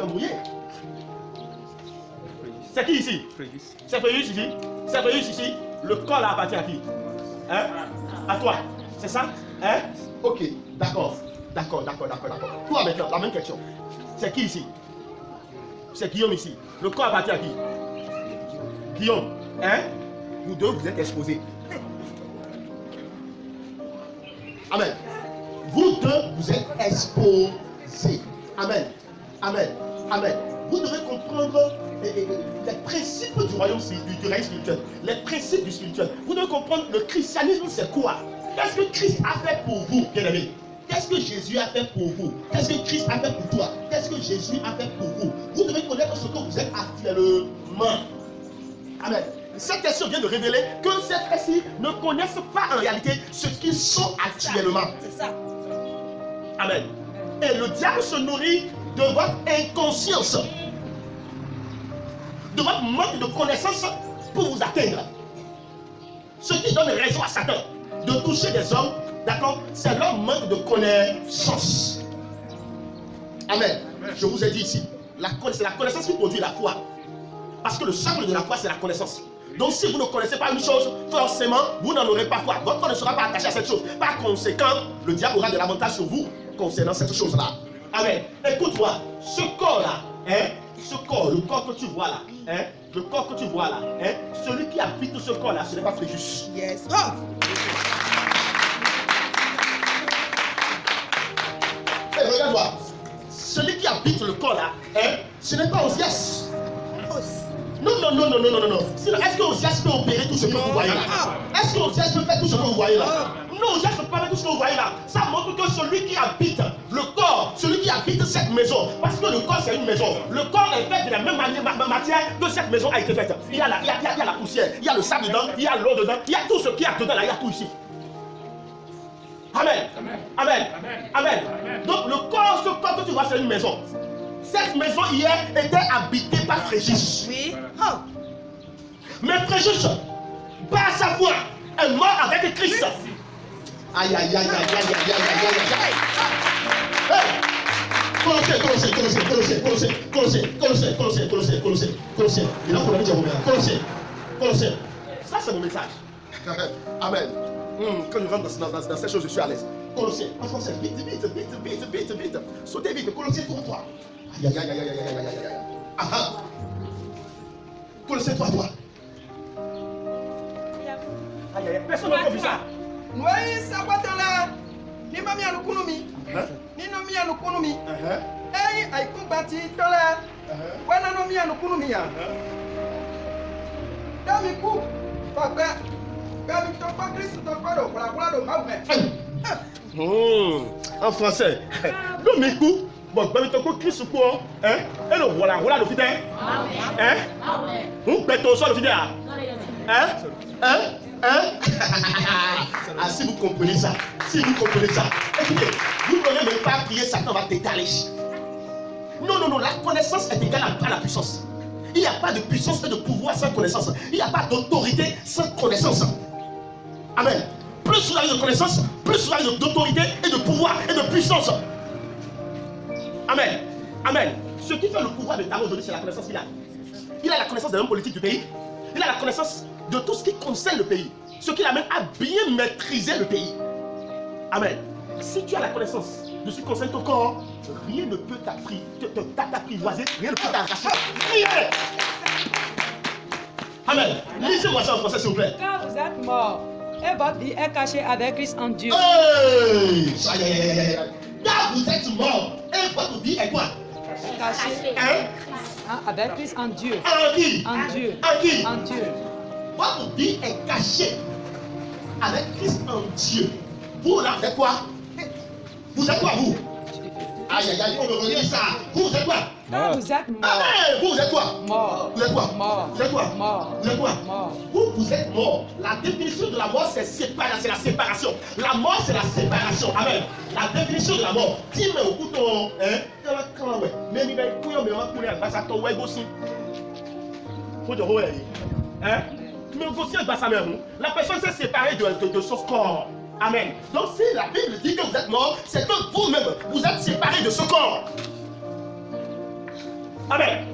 es mouillé. C'est qui ici? C'est Fréjus ici? C'est Fréjus ici? Le corps là appartient à qui? Hein? À toi. C'est ça? Hein? Ok, d'accord. D'accord. Toi avec la même question. C'est qui ici? C'est Guillaume ici. Le corps appartient à qui? Guillaume. Hein? Vous deux, vous êtes exposés. Amen. Vous deux, vous êtes exposés. Amen. Vous devez comprendre les principes du royaume du règne spirituel. Les principes du spirituel. Vous devez comprendre le christianisme, c'est quoi? Qu'est-ce que Christ a fait pour vous, bien-aimés? Qu'est-ce que Jésus a fait pour vous? Qu'est-ce que Christ a fait pour toi? Qu'est-ce que Jésus a fait pour vous? Vous devez connaître ce que vous êtes actuellement. Amen. Cette question vient de révéler que ces frères-ci ne connaissent pas en réalité ce qu'ils sont actuellement. C'est ça. Amen. Et le diable se nourrit de votre inconscience, de votre manque de connaissance pour vous atteindre. Ce qui donne raison à Satan de toucher des hommes, d'accord, c'est leur manque de connaissance. Amen. Je vous ai dit ici, c'est la connaissance qui produit la foi. Parce que le socle de la foi, c'est la connaissance. Donc si vous ne connaissez pas une chose, forcément, vous n'en aurez pas foi. Votre foi ne sera pas attachée à cette chose. Par conséquent, le diable aura de l'avantage sur vous concernant cette chose-là. Amen. Écoute-moi, ce corps-là, ce corps, le corps que tu vois là, le corps que tu vois là, celui qui habite ce corps-là, ce n'est pas Fréjus. Yes. Regarde-moi, celui qui habite le corps là, ce n'est pas Osias. Non. Sinon, est-ce que Osias peut opérer tout ce que vous voyez là? Est-ce que Osias peut faire tout ce que vous voyez là? Non, Osias ne peut pas faire tout ce que vous voyez là. Ça montre que celui qui habite le corps, celui qui habite cette maison, parce que le corps c'est une maison, le corps est fait de la même matière que cette maison a été faite. Il y a la poussière, il y a le sable dedans, il y a l'eau dedans, il y a tout ce qu'il y a dedans là, il y a tout ici. Amen. Donc le corps, ce corps que tu vois, c'est une maison. Cette maison hier était habitée par Fréjus. Oui. Mais Fréjus, par sa foi, est mort avec Christ. Aïe. Colossiens. Il a pour la dire Colossiens. Ça, c'est mon message. Amen. Quand je rentre dans ces choses, je suis à l'aise. Colossiens. Vite. Sautez vite. Colossiens, toi. Aïe. Colossiens, toi. Aïe. Personne n'a vu ça. Oui, ça va dans la. Ni mamie à l'okonomi. Ni nomi à l'okonomi. Eh, aïe, combattu, tola. Ouais, non, nomi à l'okonomi. Damikou, papa. Dami, ton pas Christ, ton pas d'eau. Voilà, en français. Damikou. Bon, Bamitoko Christ quoi? Et le voilà le fidèle. Vous pète au sol le fidèle. Ah, si vous comprenez ça, écoutez, vous n'aurez même pas prier, Satan va t'étaler. Non, la connaissance est égale à la puissance. Il n'y a pas de puissance et de pouvoir sans connaissance. Il n'y a pas d'autorité sans connaissance. Amen. Plus vous avez de connaissance, plus vous avez d'autorité et de pouvoir et de puissance. Amen. Ce qui fait le pouvoir de Tarot aujourd'hui, c'est la connaissance qu'il a. Il a la connaissance de l'homme politique du pays. Il a la connaissance de tout ce qui concerne le pays. Ce qui l'amène à bien maîtriser le pays. Amen. Si tu as la connaissance de ce qui concerne ton corps, rien ne peut t'apprivoiser, rien ne peut t'arracher. Rien. Amen. Lisez-moi ça en français, s'il vous plaît. Quand vous êtes mort et votre vie est cachée avec Christ en Dieu. Hey! Quand vous êtes mort et votre vie est quoi? Cachée. Avec Christ en Dieu. En qui? En Dieu. En Dieu. Votre vie est cachée avec Christ en Dieu. Vous là, vous êtes quoi? Vous êtes quoi, vous? Aïe, on me redire ça. Vous êtes quoi? Quand vous êtes mort. Vous êtes quoi? Mort. Vous êtes quoi? Mort. Vous êtes quoi? Mort. Vous êtes quoi? Mort. Vous êtes mort. La définition de la mort, c'est la séparation. La mort, c'est la séparation. Amen. La définition de la mort. Dis-moi au couteau, comment ouais? Mais il va y couiller, mais on va couler à bas à ton ouais aussi. Faut dire ouais. Mais aussi à bas à même. La personne s'est séparée de son corps. Amen. Donc si la Bible dit que vous êtes mort, c'est que vous-même, vous êtes séparés de ce corps. Amen.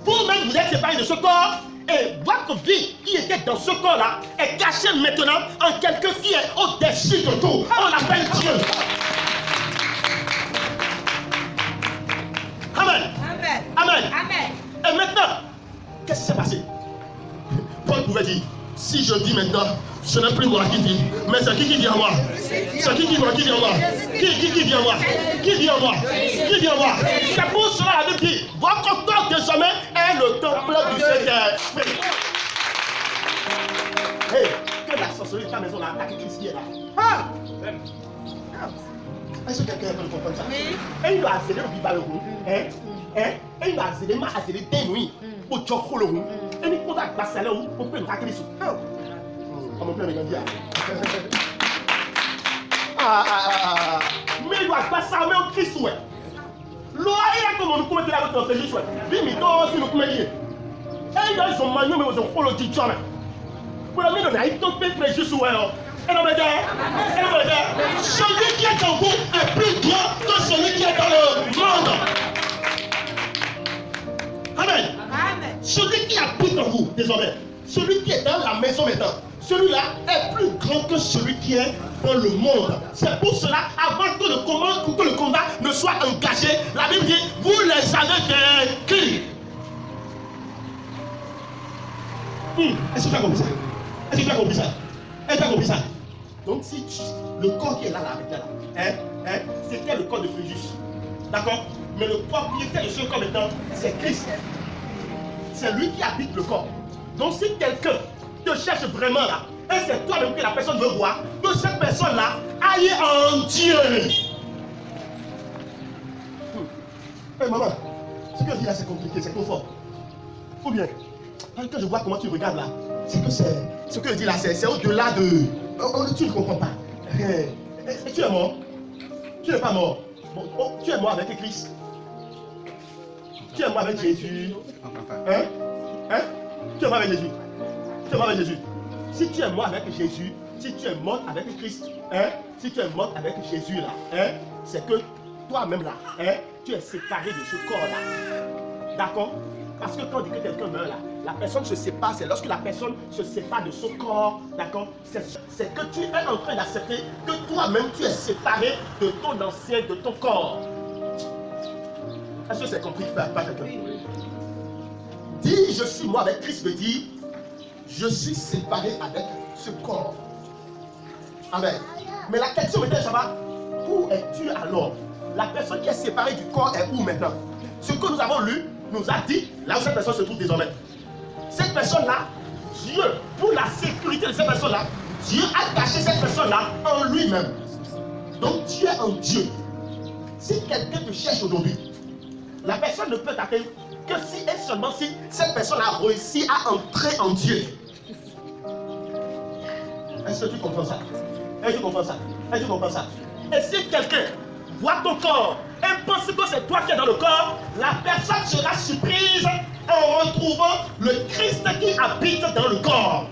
Vous-même, vous êtes séparés de ce corps. Et votre vie qui était dans ce corps-là est cachée maintenant en quelqu'un qui est au-dessus de tout. On l'appelle Dieu. Amen. Amen. Amen. Amen. Et maintenant, qu'est-ce qui s'est passé? Paul pouvait dire, si je dis maintenant, ce n'est plus moi qui dis, mais c'est qui vient en moi? C'est qui vient en moi? Qui vient en moi? Qui vient en moi? Qui vient en moi? C'est pour cela la Bible dit, votre corps désormais est le temple du Saint-Esprit. Hey, que la sorcellerie de ta maison a attaqué Christ qui est là. Ah! Est-ce que quelqu'un peut comprendre ça? Oui. Et il a zélé le bibalou. Et il a zélé ma zélé des nuits. Pour Djoko le roux. Et il faut que passer là où on peut le raquer sous. Comment on peut le dire? Mais il doit passer à même Christ. L'eau est comme on peut mettre la route de Félix. Bimito, si nous pouvons dire. Et ils ont manié, mais ils ont fait le dit jamais. Pour la minute, ils ont fait le juste. Et non, mais celui qui est en vous est plus grand que celui qui est dans le monde. Amen. Amen. Celui qui habite en vous, désormais, celui qui est dans la maison maintenant, celui-là est plus grand que celui qui est dans le monde. C'est pour cela, avant que le combat ne soit engagé, la Bible dit, vous les avez vainquus. Est-ce que tu as compris ça? Est-ce que tu as compris ça? Est-ce que tu as compris ça? Donc si le corps qui est là, c'était le corps de Fréjus. D'accord? Mais le propriétaire de ce corps maintenant, c'est Christ. C'est lui qui habite le corps. Donc si quelqu'un te cherche vraiment là, et c'est toi-même que la personne veut voir, que cette personne-là aille en Dieu. Hey maman, ce que je dis là c'est compliqué, c'est trop fort. Ou bien, quand je vois comment tu regardes là, c'est que ce que je dis là, c'est au-delà de... Tu ne comprends pas. Et tu es mort. Tu n'es pas mort. Bon, tu es mort avec Christ. Tu es mort avec Jésus. Tu es mort avec Jésus. Tu es mort avec Jésus. Si tu es mort avec Jésus, si tu es mort avec Christ, si tu es mort avec Jésus là, c'est que toi-même là, tu es séparé de ce corps-là. D'accord? Parce que quand on dit que quelqu'un meurt là, la personne se sépare, c'est lorsque la personne se sépare de son corps, d'accord? C'est que tu es en train d'accepter que toi-même tu es séparé de ton ancien, de ton corps. Est-ce que c'est compris par quelqu'un? Dis je suis moi avec Christ veut dire je suis séparé avec ce corps. Amen. Mais la question maintenant, ça va, où es-tu alors? La personne qui est séparée du corps est où maintenant? Ce que nous avons lu nous a dit là où cette personne se trouve désormais. Cette personne-là, Dieu, pour la sécurité de cette personne-là, Dieu a caché cette personne-là en lui-même. Donc tu es en Dieu. Si quelqu'un te cherche aujourd'hui, la personne ne peut t'atteindre que si et seulement si cette personne a réussi à entrer en Dieu. Est-ce que tu comprends ça? Est-ce que tu comprends ça? Est-ce que tu comprends ça? Et si quelqu'un voit ton corps et pense que c'est toi qui es dans le corps, la personne sera surprise en retrouvant le Christ qui habite dans le corps.